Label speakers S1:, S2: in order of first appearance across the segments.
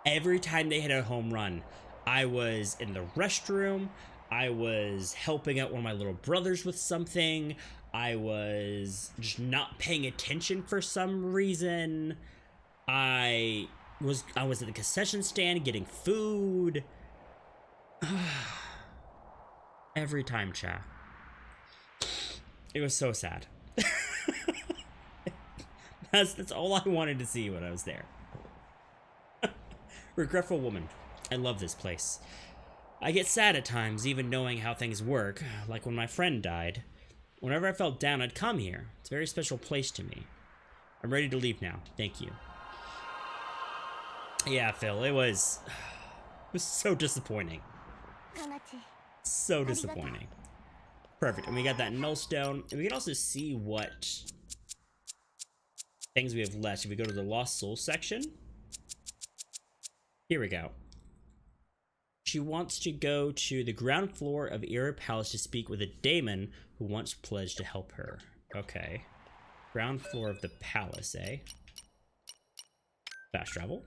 S1: Every time they hit a home run, I was in the restroom, I was helping out one of my little brothers with something, I was just not paying attention for some reason. I was at the concession stand getting food. Every time, chat. It was so sad. That's all I wanted to see when I was there. Regretful woman. I love this place. I get sad at times, even knowing how things work, like when my friend died. Whenever I felt down, I'd come here. It's a very special place to me. I'm ready to leave now. Thank you. Yeah, Phil, it was so disappointing. So disappointing. Perfect. And we got that null stone. And we can also see what things we have left. If we go to the Lost Soul section. Here we go. She wants to go to the ground floor of Era Palace to speak with a daemon who once pledged to help her. Okay. Ground floor of the palace, eh? Fast travel.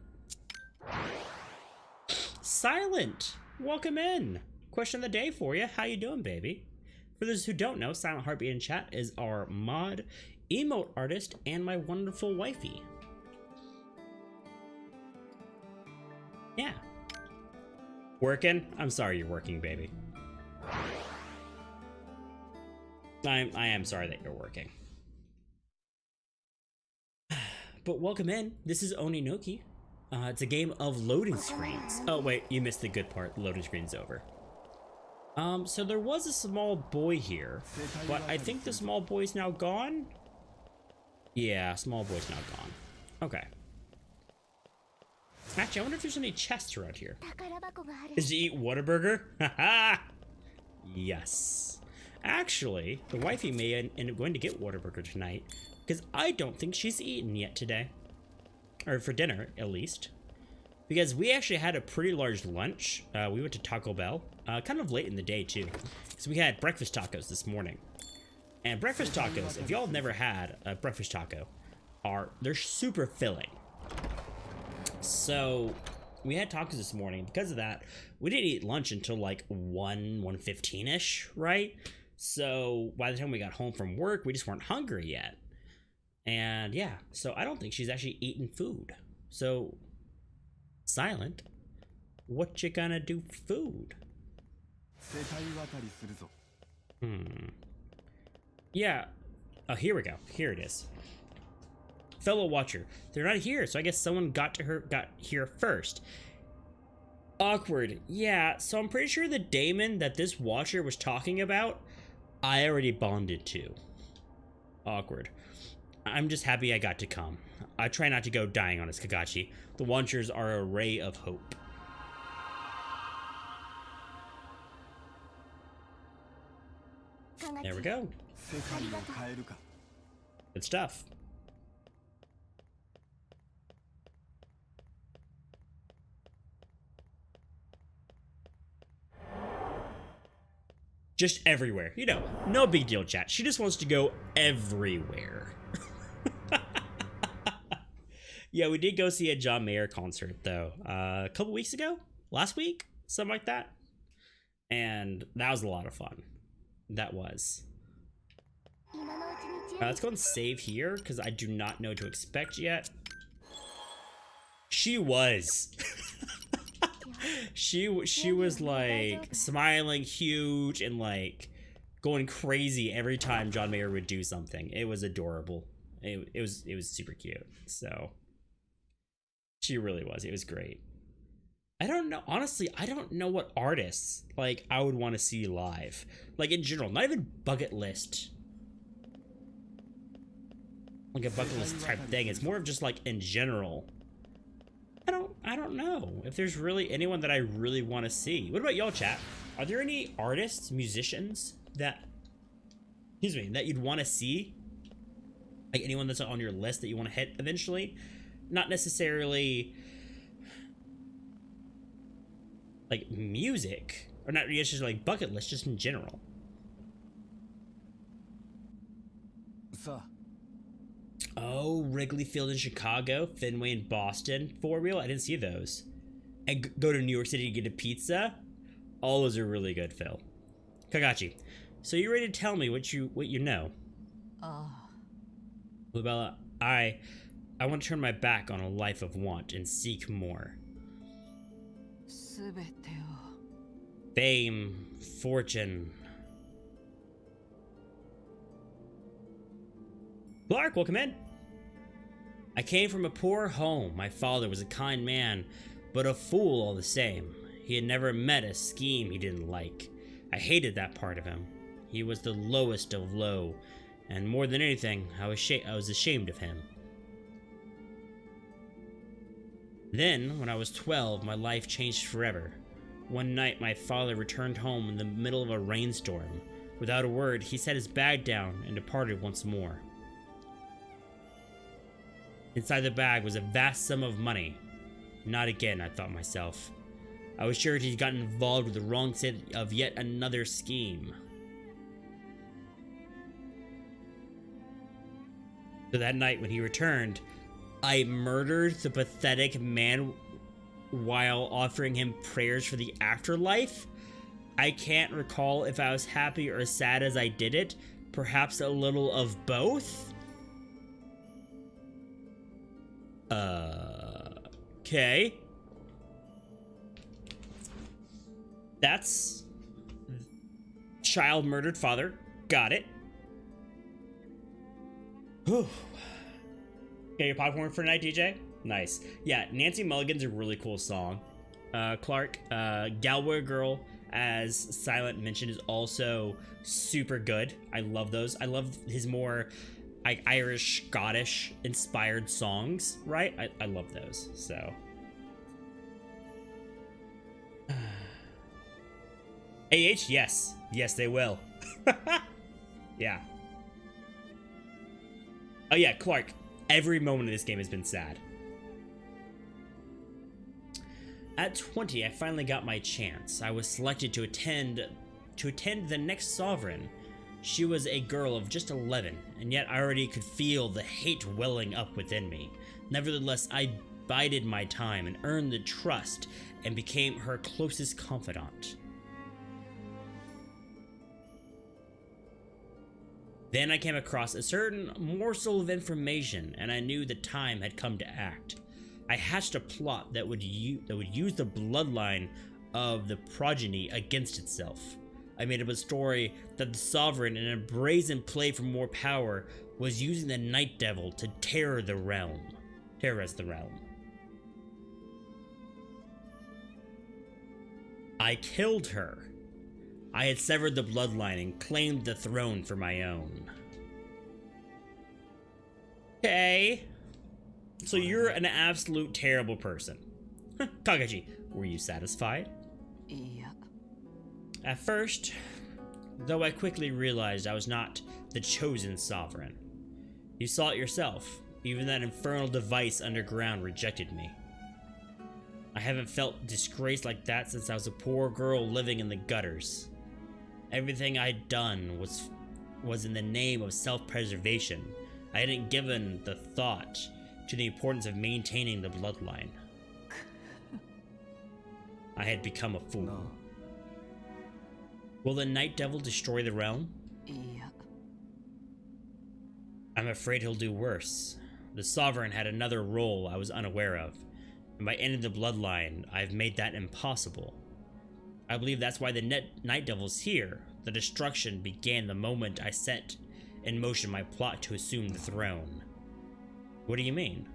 S1: Silent! Welcome in! Question of the day for you. How you doing, baby? For those who don't know, Silent Heartbeat in chat is our mod, emote artist, and my wonderful wifey. Yeah. Working? I'm sorry you're working, baby. I am sorry that you're working. But welcome in. This is Oninaki. It's a game of loading screens. Oh wait, you missed the good part. The loading screen's over. So there was a small boy here, but I think the small boy's now gone? Yeah, small boy's now gone. Okay. Actually, I wonder if there's any chests around here. Is he eat Whataburger? Haha! Yes. Actually, the wifey may end up going to get Whataburger tonight, because I don't think she's eaten yet today. Or for dinner, at least. Because we actually had a pretty large lunch. We went to Taco Bell, kind of late in the day too. So we had breakfast tacos this morning. And breakfast tacos, if y'all have never had a breakfast taco, they're super filling. So we had tacos this morning. Because of that, we didn't eat lunch until like 1:15ish, right? So by the time we got home from work, we just weren't hungry yet. And yeah, so I don't think she's actually eaten food. So, Silent, what you gonna do for food? Yeah. Oh, here we go. Here it is. Fellow watcher. They're not here, so I guess someone got here first. Awkward. Yeah, so I'm pretty sure the daemon that this watcher was talking about, I already bonded to. Awkward. I'm just happy I got to come. I try not to go dying on us, Kagachi. The Watchers are a ray of hope. There we go. Good stuff. Just everywhere. You know, no big deal, chat. She just wants to go everywhere. Yeah, we did go see a John Mayer concert, though, a couple weeks ago? Last week? Something like that. And that was a lot of fun. That was. Let's go and save here, because I do not know what to expect yet. She was. she was, like, smiling huge and, like, going crazy every time John Mayer would do something. It was adorable. It was super cute, so... She really was. It was great. I don't know. Honestly, I don't know what artists, like, I would want to see live. Like, in general. Not even bucket list. Like a bucket list type thing. It's more of just, like, in general. I don't know if there's really anyone that I really want to see. What about y'all, chat? Are there any artists, musicians that... Excuse me, that you'd want to see? Like, anyone that's on your list that you want to hit eventually? Not necessarily like music, or not just like bucket list, just in general. Oh, Wrigley Field in Chicago, Fenway in Boston. For real? I didn't see those. and go to New York City to get a pizza. All those are really good, Phil. Kagachi, so you ready to tell me what you know? Lubella, I want to turn my back on a life of want and seek more. Fame, fortune. Clark, welcome in. I came from a poor home. My father was a kind man, but a fool all the same. He had never met a scheme he didn't like. I hated that part of him. He was the lowest of low, and more than anything, I was ashamed of him. Then, when I was 12, my life changed forever. One night, my father returned home in the middle of a rainstorm. Without a word, he set his bag down and departed once more. Inside the bag was a vast sum of money. Not again, I thought myself. I was sure he'd gotten involved with the wrong side of yet another scheme. So that night when he returned, I murdered the pathetic man while offering him prayers for the afterlife? I can't recall if I was happy or sad as I did it. Perhaps a little of both? Okay. That's child murdered father. Got it. Whew. Get your popcorn for tonight, DJ? Nice. Yeah, Nancy Mulligan's a really cool song. Clark, Galway Girl, as Silent mentioned, is also super good. I love those. I love his more Irish, Scottish inspired songs, right? I love those, so. AH, yes. Yes, they will. Yeah. Oh yeah, Clark. Every moment of this game has been sad. At 20, I finally got my chance. I was selected to attend the next sovereign. She was a girl of just 11, and yet I already could feel the hate welling up within me. Nevertheless, I bided my time and earned the trust and became her closest confidant. Then I came across a certain morsel of information, and I knew the time had come to act. I hatched a plot that would use the bloodline of the progeny against itself. I made up a story that the sovereign, in a brazen play for more power, was using the Night Devil to terrorize the realm. I killed her. I had severed the bloodline and claimed the throne for my own. Okay. So you're an absolute terrible person. Kagachi, were you satisfied?
S2: Yeah.
S1: At first, though I quickly realized I was not the chosen sovereign. You saw it yourself. Even that infernal device underground rejected me. I haven't felt disgraced like that since I was a poor girl living in the gutters. Everything I'd done was in the name of self-preservation. I hadn't given the thought to the importance of maintaining the bloodline. I had become a fool.
S2: No.
S1: Will the Night Devil destroy the realm?
S2: Yeah.
S1: I'm afraid he'll do worse. The Sovereign had another role I was unaware of, and by ending the bloodline, I've made that impossible. I believe that's why the Night Devil's here. The destruction began the moment I set in motion my plot to assume the throne. What do you mean?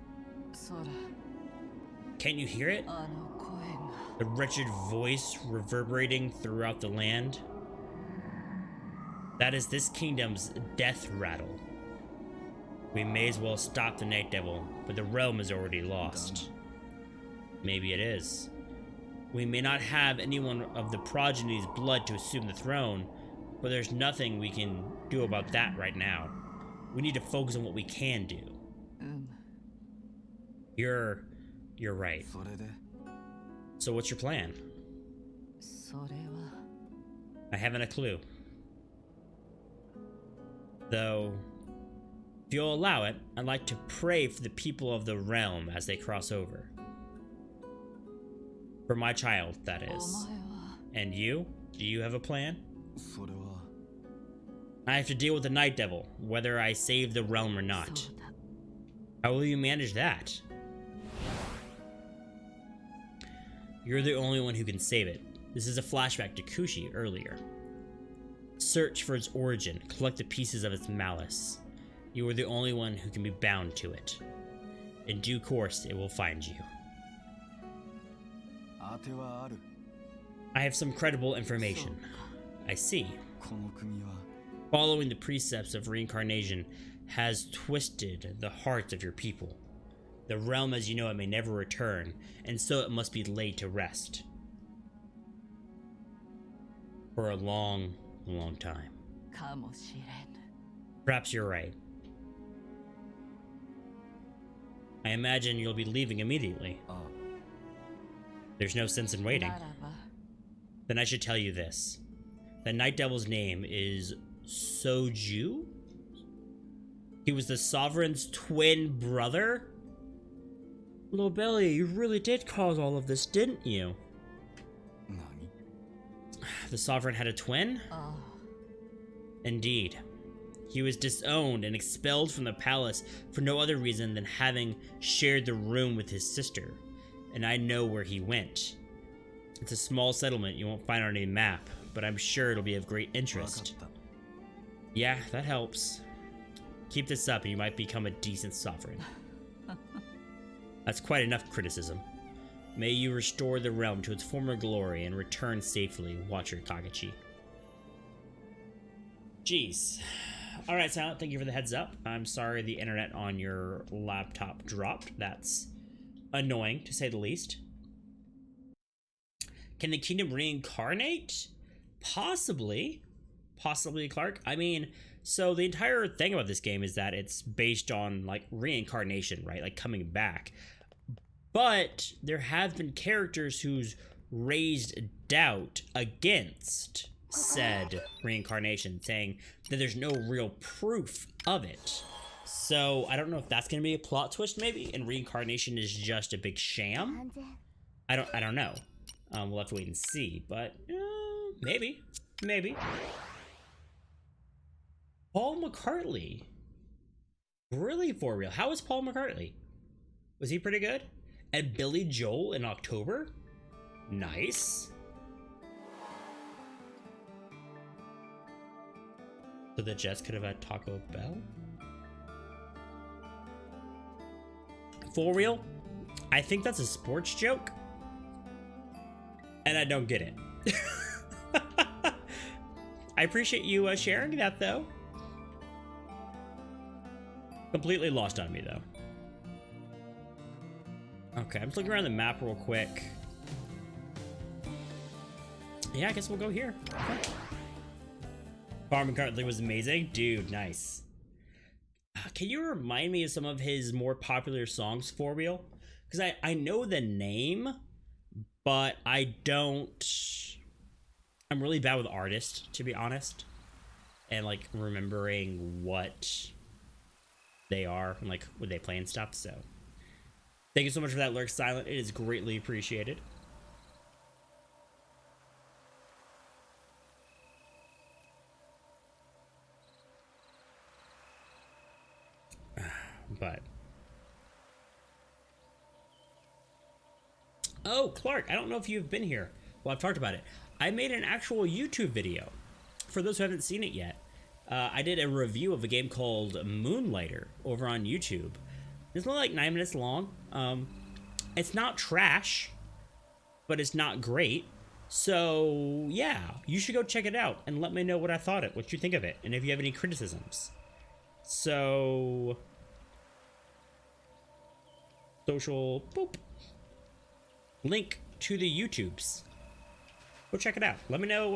S1: Can't you hear it? The wretched voice reverberating throughout the land? That is this kingdom's death rattle. We may as well stop the Night Devil, but the realm is already lost. Maybe it is. We may not have anyone of the progeny's blood to assume the throne, but there's nothing we can do about that right now. We need to focus on what we can do. You're right. So what's your plan? I haven't a clue. Though, if you'll allow it, I'd like to pray for the people of the realm as they cross over. For my child, that is. And you? Do you have a plan? I have to deal with the Night Devil, whether I save the realm or not. How will you manage that? You're the only one who can save it. This is a flashback to Kushi earlier. Search for its origin, collect the pieces of its malice. You are the only one who can be bound to it. In due course, it will find you. I have some credible information. I see. Following the precepts of reincarnation has twisted the hearts of your people. The realm as you know it may never return, and so it must be laid to rest. For a long, long time. Perhaps you're right. I imagine you'll be leaving immediately. There's no sense in waiting. Then I should tell you this. The Night Devil's name is Soju? He was the Sovereign's twin brother? Little Belly, you really did cause all of this, didn't you? The Sovereign had a twin? Indeed. He was disowned and expelled from the palace for no other reason than having shared the room with his sister. And I know where he went. It's a small settlement you won't find on any map, but I'm sure it'll be of great interest. Yeah, that helps. Keep this up and you might become a decent sovereign. That's quite enough criticism. May you restore the realm to its former glory and return safely, Watcher Kakashi. Jeez. Alright, Silent, thank you for the heads up. I'm sorry the internet on your laptop dropped. That's annoying, to say the least. Can the kingdom reincarnate? Possibly. Possibly, Clark. I mean, so the entire thing about this game is that it's based on, like, reincarnation, right? Like, coming back. But there have been characters who's raised doubt against said reincarnation, saying that there's no real proof of it. So I don't know if that's going to be a plot twist, maybe, and reincarnation is just a big sham. I don't know. We'll have to wait and see, but maybe. Paul McCartney. Really, for real? How was Paul McCartney? Was he pretty good? And Billy Joel in October? Nice. So the Jets could have had Taco Bell? For real? I think that's a sports joke. And I don't get it. I appreciate you sharing that, though. Completely lost on me, though. Okay, I'm just looking around the map real quick. Yeah, I guess we'll go here. Okay. Farm McCartney was amazing. Dude, nice. Can you remind me of some of his more popular songs, For Real? Because I know the name, but I don't... I'm really bad with artists, to be honest. And, like, remembering what they are and, like, what they play and stuff, so... Thank you so much for that, Lurk Silent. It is greatly appreciated. But... Oh, Clark, I don't know if you've been here. Well, I've talked about it. I made an actual YouTube video. For those who haven't seen it yet, I did a review of a game called Moonlighter over on YouTube. It's only like 9 minutes long. It's not trash, but it's not great. So, yeah, you should go check it out and let me know what I thought of it, what you think of it, and if you have any criticisms. So... Social... Boop. Link to the YouTubes. Go check it out. Let me know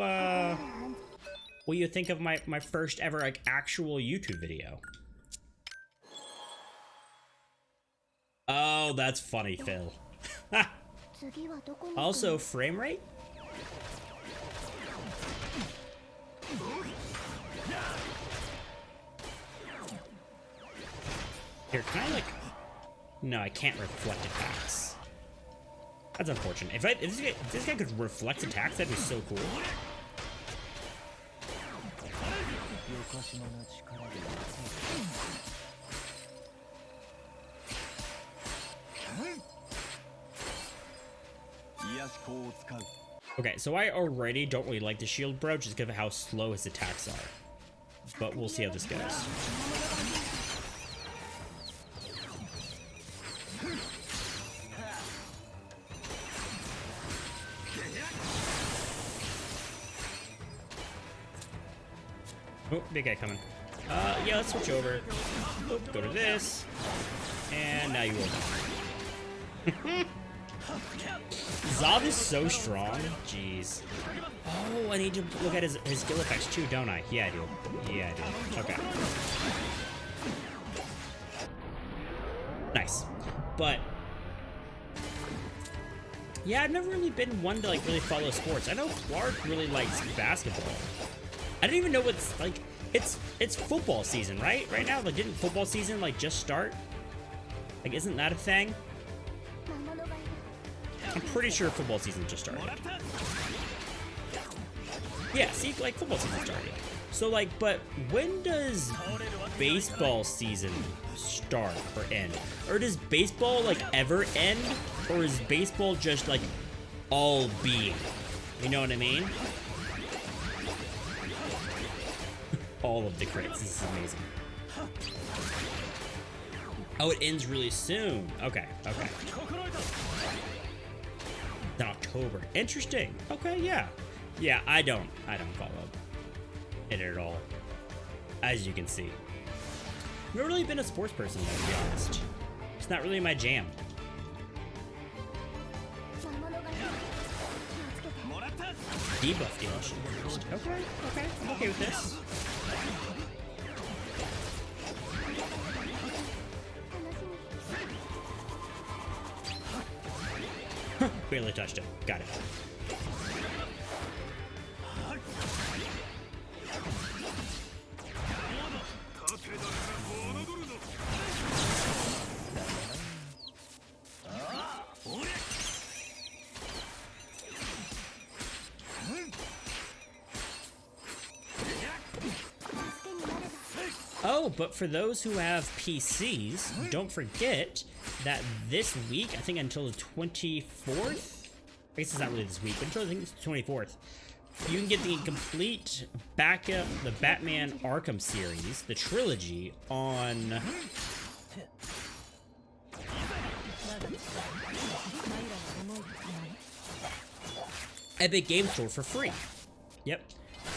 S1: what you think of my first ever like actual YouTube video. Oh, that's funny, Phil. Also, frame rate? Here, can I like... No, I can't reflect attacks. That's unfortunate. If this guy could reflect attacks, that'd be so cool. Okay, so I already don't really like the shield bro just because of how slow his attacks are. But we'll see how this goes. Oh, big guy coming. Yeah, let's switch over. Oh, go to this. And now you will. Zob is so strong. Jeez. Oh, I need to look at his skill effects too, don't I? Yeah, I do. Yeah, I do. Okay. Nice. But yeah, I've never really been one to like really follow sports. I know Clark really likes basketball. I don't even know what's like. It's football season, right? Right now, like, didn't football season like just start? Like, isn't that a thing? I'm pretty sure football season just started. Yeah, see, like, football season started. So, like, but when does baseball season start or end? Or does baseball, like, ever end? Or is baseball just, like, all being? You know what I mean? All of the crits. This is amazing. Oh, it ends really soon. Okay, okay. In October. Interesting. Okay, yeah. Yeah, I don't follow it at all. As you can see. I've never really been a sports person, though, to be honest. It's not really my jam. Debuff dealership first. Okay, okay. I'm okay with this. Barely touched it. Got it. Oh, but for those who have PCs, don't forget that this week, I think until the 24th, I guess it's not really this week, but until I think it's the 24th, you can get the complete backup, the Batman Arkham series, the trilogy, on Epic Game Store for free. Yep.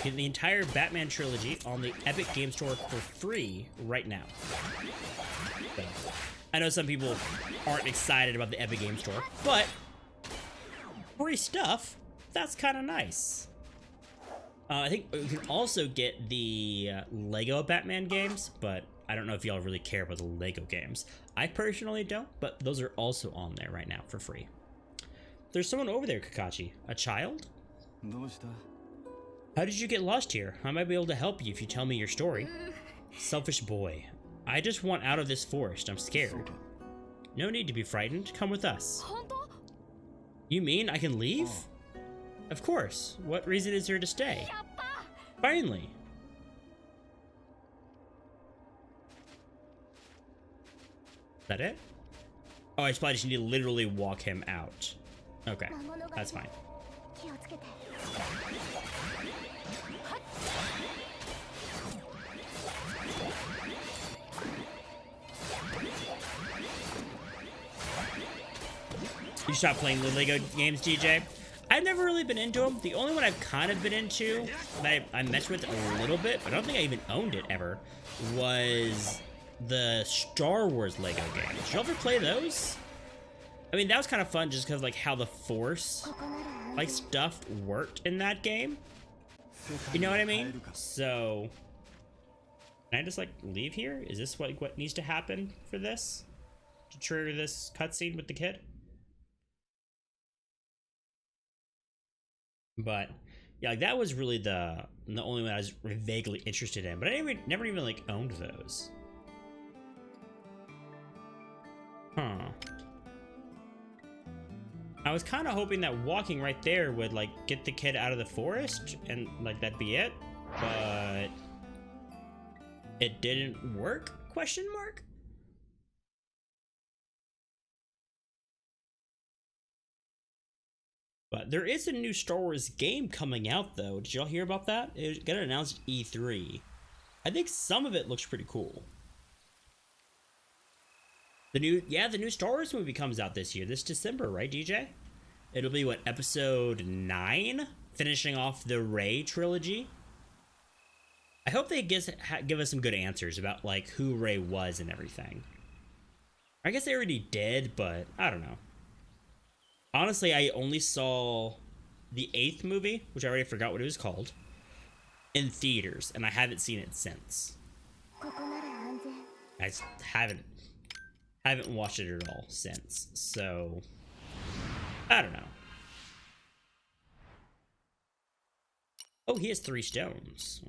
S1: Get the entire Batman trilogy on the Epic Game Store for free right now. So, I know some people aren't excited about the Epic Game Store, but free stuff, that's kind of nice. I think you can also get the Lego Batman games, but I don't know if y'all really care about the Lego games. I personally don't, but those are also on there right now for free. There's someone over there, Kakashi. A child? How did you get lost here? I might be able to help you if you tell me your story. Selfish boy. I just want out of this forest. I'm scared. No need to be frightened. Come with us. You mean I can leave? Of course. What reason is there to stay? Finally. Is that it? Oh, I probably just need to literally walk him out. Okay, that's fine. You stopped playing the Lego games, DJ? I've never really been into them. The only one I've kind of been into, that I messed with a little bit, but I don't think I even owned it ever, was the Star Wars Lego games. Did you ever play those? I mean, that was kind of fun just because like how the Force like stuff worked in that game. You know what I mean? So, can I just like leave here? Is this what needs to happen for this? To trigger this cutscene with the kid? But yeah, like that was really the only one I was vaguely interested in. But I never even like owned those. Huh. I was kind of hoping that walking right there would like get the kid out of the forest and like that'd be it, but it didn't work? Question mark? But there is a new Star Wars game coming out though. Did y'all hear about that? It got announced at E3. I think some of it looks pretty cool. The new Star Wars movie comes out this year, this December, right, DJ? It'll be what, episode 9, finishing off the Rey trilogy. I hope they give us some good answers about like who Rey was and everything. I guess they already did, but I don't know. Honestly, I only saw the 8th movie, which I already forgot what it was called, in theaters, and I haven't seen it since. I just haven't watched it at all since, so I don't know. Oh, he has 3 stones.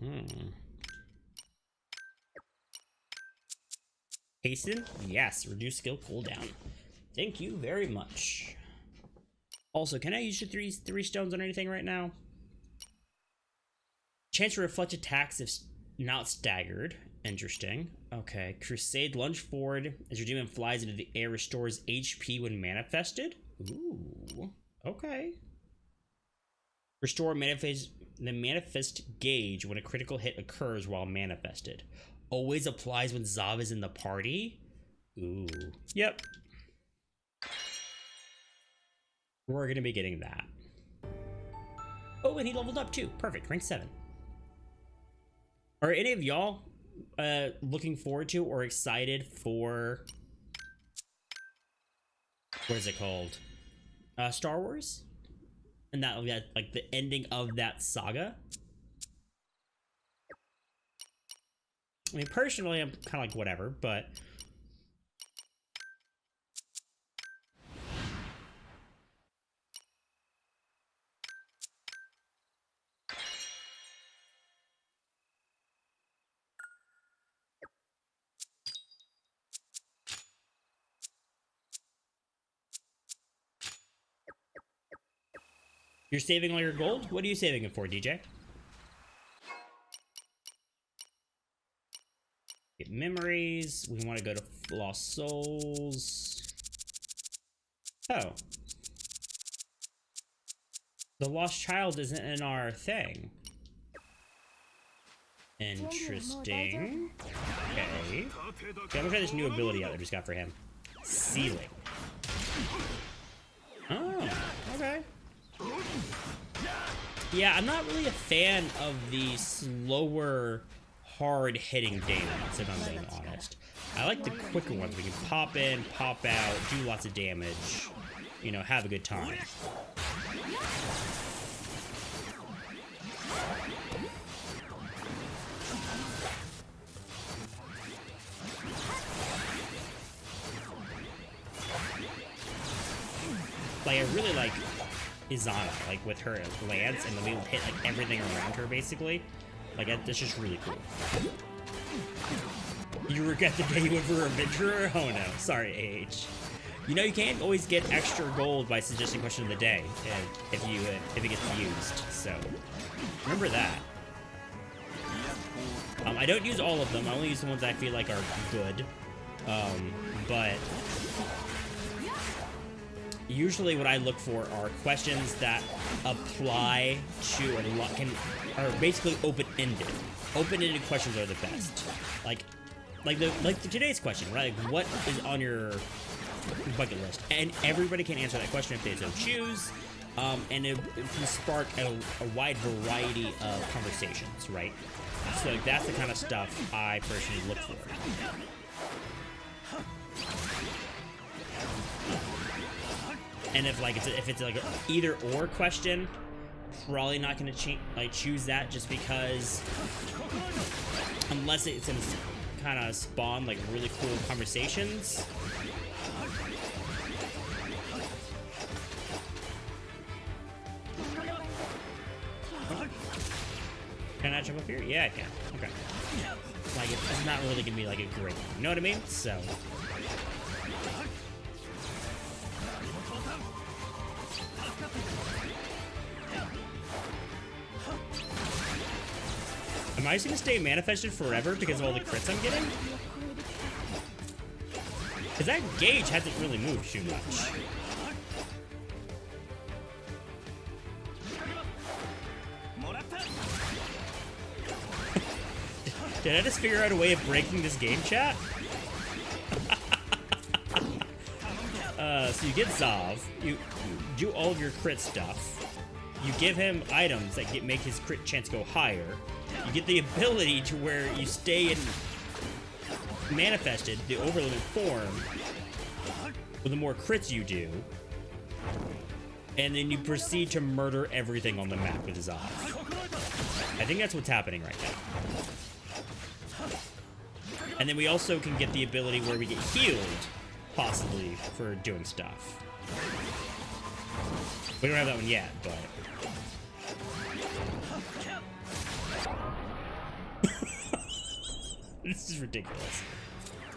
S1: Hasten? Yes, reduce skill cooldown. Thank you very much. Also, can I use your three stones on anything right now? Chance to reflect attacks if not staggered. Interesting. Okay. Crusade, lunge forward as your demon flies into the air, restores HP when manifested. Ooh. Okay. Restore the manifest gauge when a critical hit occurs while manifested. Always applies when Zav is in the party. Ooh. Yep. We're gonna be getting that. Oh, and he leveled up too. Perfect. Rank 7. Are any of y'all looking forward to or excited for what is it called? Star Wars? And that like the ending of that saga? I mean, personally, I'm kind of like whatever, but you're saving all your gold? What are you saving it for, DJ? Get memories. We want to go to Lost Souls. Oh. The Lost Child isn't in our thing. Interesting. Okay. Okay, I'm gonna try this new ability out that I just got for him. Sealing. Oh, okay. Yeah, I'm not really a fan of the slower, hard-hitting demons, if I'm being honest. I like the quicker ones. We can pop in, pop out, do lots of damage, you know, have a good time. Like, I really like Izana, like with her lance, and the way we hit like everything around her, basically. Like, that's just really cool. You regret the day you went for Adventurer? Oh no, sorry, AH. You know, you can't always get extra gold by suggesting question of the day if it gets used. So remember that. I don't use all of them. I only use the ones that I feel like are good. But usually what I look for are questions that apply to are basically open-ended. Open-ended questions are the best. Like today's question, right? Like, what is on your bucket list? And everybody can answer that question if they so choose. And it can spark a wide variety of conversations, right? So like, that's the kind of stuff I personally look for. And if it's like an either or question, probably not going to choose that just because, unless it's in kind of spawn like really cool conversations. Can I jump up here? Yeah, I can. Okay. Like, it's not really gonna be like a great one. You know what I mean? So. Am I just gonna stay manifested forever because of all the crits I'm getting? Because that gauge hasn't really moved too much. Did I just figure out a way of breaking this game, chat? So you get Zav, you do all of your crit stuff, you give him items that make his crit chance go higher, you get the ability to where you stay in manifested, the overloaded form, with the more crits you do, and then you proceed to murder everything on the map with Zav. I think that's what's happening right now. And then we also can get the ability where we get healed, possibly, for doing stuff. We don't have that one yet, but... This is ridiculous.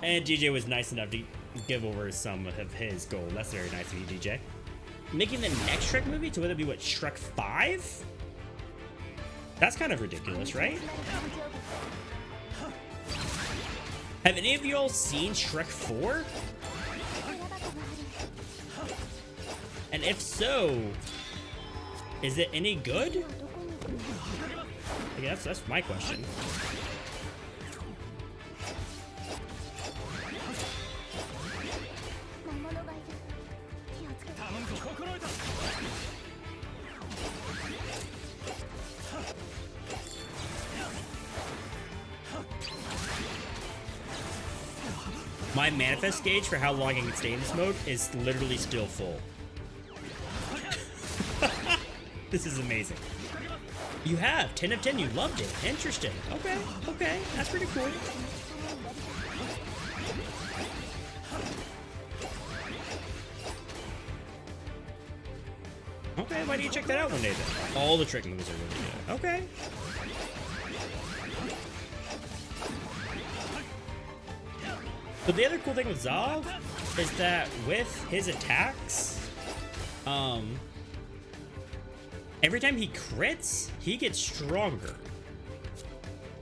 S1: And DJ was nice enough to give over some of his gold. That's very nice of you, DJ. Making the next Shrek movie to whether it be, what, Shrek 5? That's kind of ridiculous, right? Have any of you all seen Shrek 4? And if so, is it any good? I guess that's my question. My manifest gauge for how long I can stay in this mode is literally still full. This is amazing. You have 10 of 10. You loved it. Interesting. Okay. Okay. That's pretty cool. Okay. Why don't you check that out one day then? All the trick moves are really good. Okay. But the other cool thing with Zav is that with his attacks, every time he crits, he gets stronger.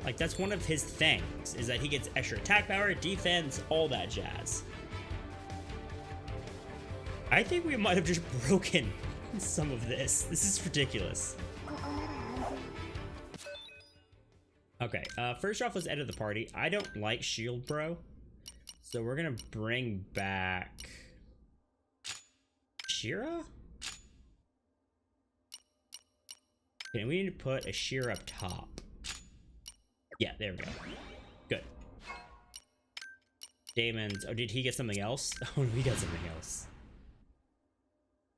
S1: Like, that's one of his things, is that he gets extra attack power, defense, all that jazz. I think we might have just broken some of this. This is ridiculous. Okay, first off, let's edit the party. I don't like Shield Bro, so we're gonna bring back Shira? Okay, we need to put a Shira up top. Yeah, there we go. Good. Damon's... Oh, did he get something else? Oh, we got something else.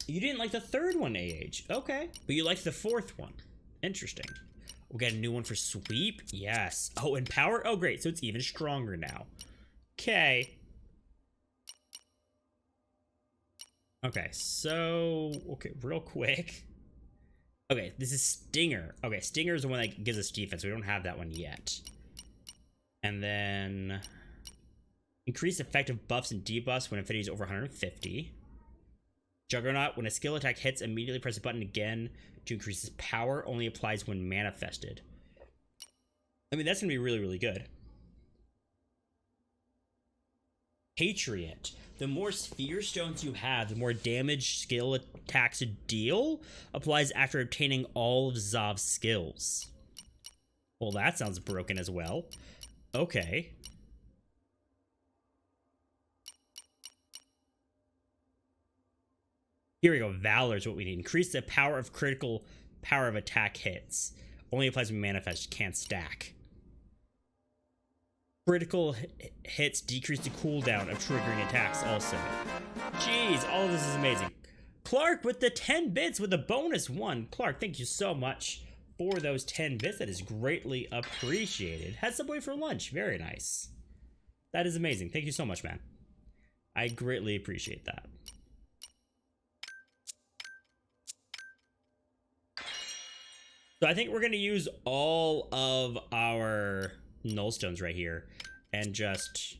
S1: You didn't like the third one, AH. Okay. But you liked the fourth one. Interesting. We got a new one for Sweep? Yes. Oh, and Power? Oh, great. So it's even stronger now. Okay. Okay, so... Okay, real quick. Okay, this is Stinger. Okay, Stinger is the one that gives us defense. We don't have that one yet. And then... Increase effective buffs and debuffs when infinity is over 150. Juggernaut, when a skill attack hits, immediately press the button again to increase its power. Only applies when manifested. I mean, that's going to be really, really good. Patriot. The more sphere stones you have, the more damage skill attacks deal applies after obtaining all of Zav's skills. Well, that sounds broken as well. Okay. Here we go. Valor is what we need. Increase the power of critical power of attack hits. Only applies when manifest. Can't stack. Critical hits decrease the cooldown of triggering attacks also. Jeez, all of this is amazing. Clark with the 10 bits with a bonus one. Clark, thank you so much for those 10 bits. That is greatly appreciated. Had Subway for lunch. Very nice. That is amazing. Thank you so much, man. I greatly appreciate that. So I think we're going to use all of our nullstones right here and just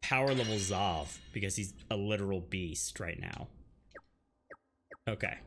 S1: power level Zav because he's a literal beast right now. Okay.